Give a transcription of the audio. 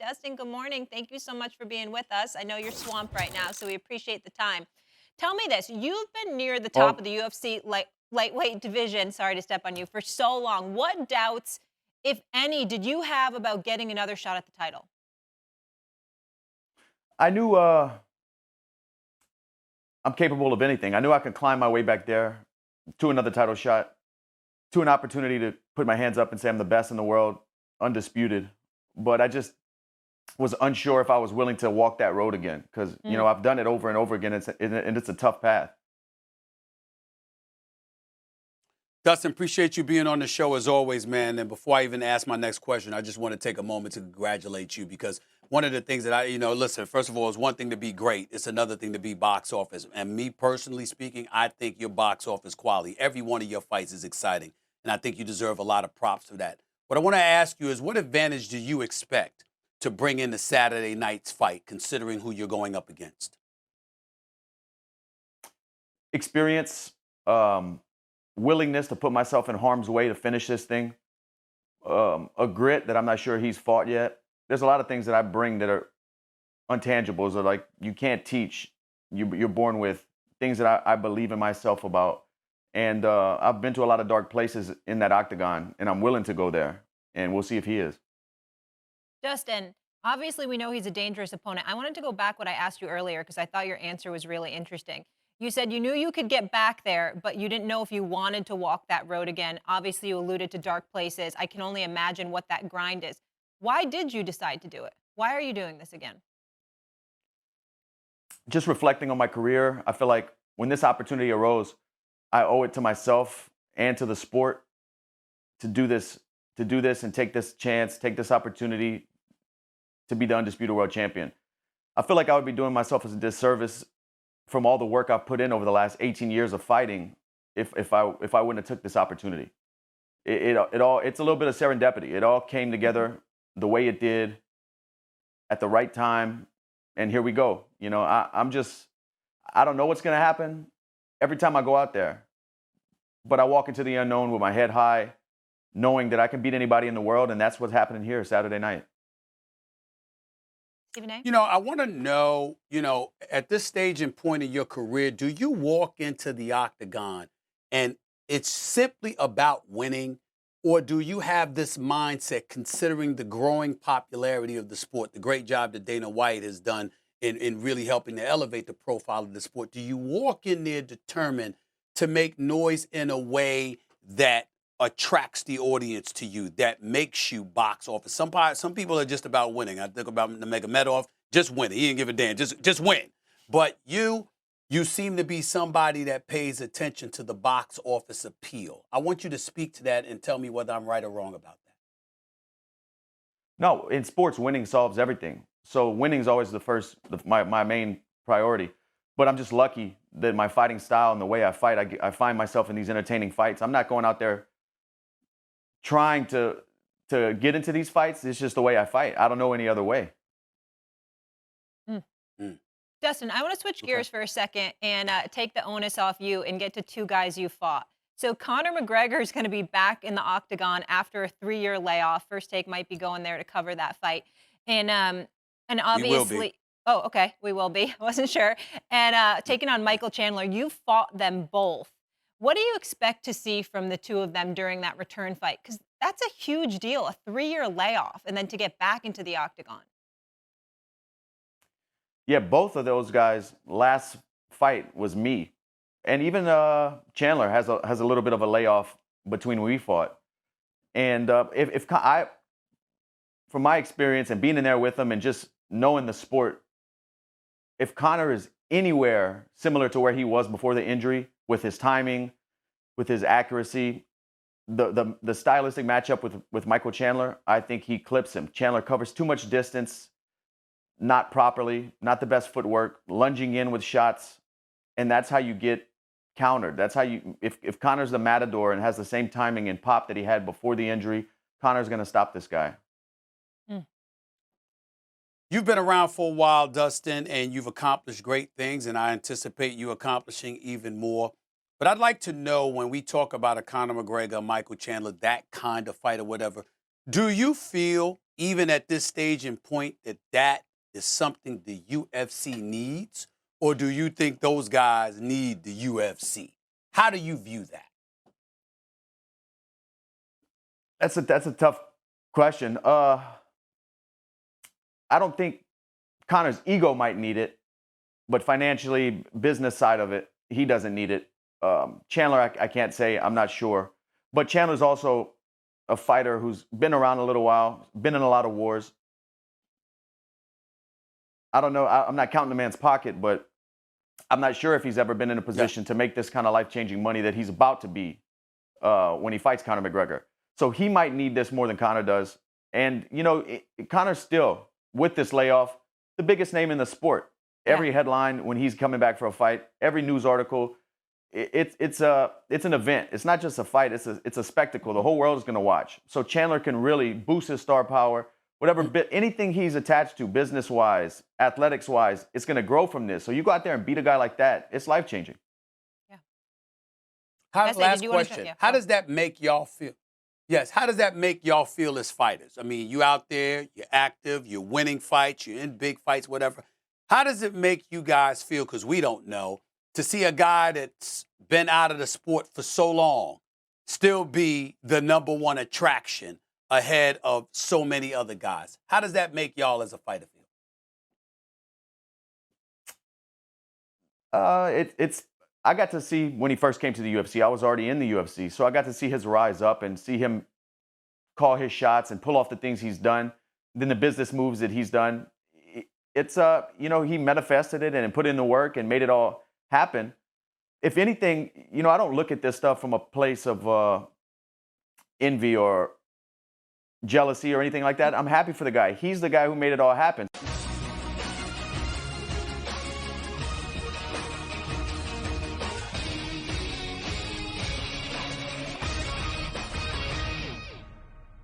Dustin, good morning. Thank you so much for being with us. I know you're swamped right now, so we appreciate the time. Tell me this. You've been near the top of Well, the UFC lightweight division, sorry to step on you, for so long. What doubts, if any, did you have about getting another shot at the title? I knew I'm capable of anything. I knew I could climb my way back there to another title shot, to an opportunity to put my hands up and say I'm the best in the world, undisputed. But I just was unsure if I was willing to walk that road again because, Mm. I've done it over and over again, and it's a tough path. Dustin, appreciate you being on the show as always, man. And before I even ask my next question, I just want to take a moment to congratulate you because one of the things that listen, first of all, it's one thing to be great. It's another thing to be box office. And me personally speaking, I think your box office quality, every one of your fights is exciting. And I think you deserve a lot of props for that. What I want to ask you is what advantage do you expect to bring in the Saturday night's fight, considering who you're going up against? Experience, willingness to put myself in harm's way to finish this thing, a grit that I'm not sure he's fought yet. There's a lot of things that I bring that are intangibles or like you can't teach. You're born with things that I believe in myself about. And I've been to a lot of dark places in that octagon, and I'm willing to go there. And we'll see if he is. Justin, obviously we know he's a dangerous opponent. I wanted to go back what I asked you earlier because I thought your answer was really interesting. You said you knew you could get back there, but you didn't know if you wanted to walk that road again. Obviously, you alluded to dark places. I can only imagine what that grind is. Why did you decide to do it? Why are you doing this again? Just reflecting on my career, I feel like when this opportunity arose, I owe it to myself and to the sport to do this and take this chance, take this opportunity to be the undisputed world champion. I feel like I would be doing myself as a disservice from all the work I've put in over the last 18 years of fighting if I wouldn't have took this opportunity. It's a little bit of serendipity. It all came together the way it did at the right time, and here we go. I don't know what's going to happen every time I go out there, but I walk into the unknown with my head high, knowing that I can beat anybody in the world, and that's what's happening here Saturday night. Stephen A? I want to know, at this stage and point in your career, do you walk into the octagon and it's simply about winning, or do you have this mindset considering the growing popularity of the sport, the great job that Dana White has done in really helping to elevate the profile of the sport? Do you walk in there determined to make noise in a way that attracts the audience to you, that makes you box office? Some people are just about winning. I think about Nurmagomedov, just winning. He didn't give a damn, just win. But you seem to be somebody that pays attention to the box office appeal. I want you to speak to that and tell me whether I'm right or wrong about that. No, in sports, winning solves everything. So winning is always my main priority. But I'm just lucky that my fighting style and the way I fight, I find myself in these entertaining fights. I'm not going out there trying to get into these fights. It's just the way I fight. I don't know any other way. Mm. Mm. Justin, I want to switch Okay. gears for a second and take the onus off you and get to two guys you fought. So Conor McGregor is going to be back in the octagon after a 3-year layoff. First Take might be going there to cover that fight, and We will be. obviously, oh, okay, we will be. I wasn't sure. And taking on Michael Chandler, you fought them both. What do you expect to see from the two of them during that return fight? Because that's a huge deal, a 3-year layoff, and then to get back into the octagon. Yeah, both of those guys' last fight was me, and even Chandler has a little bit of a layoff between when we fought. And from my experience and being in there with him and just knowing the sport, if Connor is anywhere similar to where he was before the injury, with his timing, with his accuracy, the stylistic matchup with Michael Chandler, I think he clips him. Chandler covers too much distance, not properly, not the best footwork, lunging in with shots, and that's how you get countered. That's how if Connor's the matador and has the same timing and pop that he had before the injury, Connor's going to stop this guy. Mm. You've been around for a while, Dustin, and you've accomplished great things, and I anticipate you accomplishing even more. But I'd like to know, when we talk about a Conor McGregor, Michael Chandler, that kind of fight or whatever, do you feel even at this stage and point, that is something the UFC needs? Or do you think those guys need the UFC? How do you view that? That's a tough question. I don't think Conor's ego might need it, but financially, business side of it, he doesn't need it. Chandler, I can't say. I'm not sure. But Chandler's also a fighter who's been around a little while, been in a lot of wars. I don't know. I'm not counting the man's pocket, but I'm not sure if he's ever been in a position to make this kind of life-changing money that he's about to be when he fights Conor McGregor. So he might need this more than Conor does. And, you know, Conor's still, with this layoff, the biggest name in the sport. Every headline when he's coming back for a fight, every news article, it's an event. It's not just a fight. It's a spectacle. The whole world is going to watch. So Chandler can really boost his star power. Anything he's attached to, business-wise, athletics-wise, it's going to grow from this. So you go out there and beat a guy like that, it's life-changing. Yeah. Last question. How does that make y'all feel? Yes, how does that make y'all feel as fighters? I mean, you out there, you're active, you're winning fights, you're in big fights, whatever. How does it make you guys feel, because we don't know, to see a guy that's been out of the sport for so long still be the number one attraction ahead of so many other guys? How does that make y'all as a fighter feel? I got to see when he first came to the UFC. I was already in the UFC, so I got to see his rise up and see him call his shots and pull off the things he's done. Then the business moves that he's done. It's you know, he manifested it and put in the work and made it all happen. If anything, you know, I don't look at this stuff from a place of envy or jealousy or anything like that. I'm happy for the guy. He's the guy who made it all happen.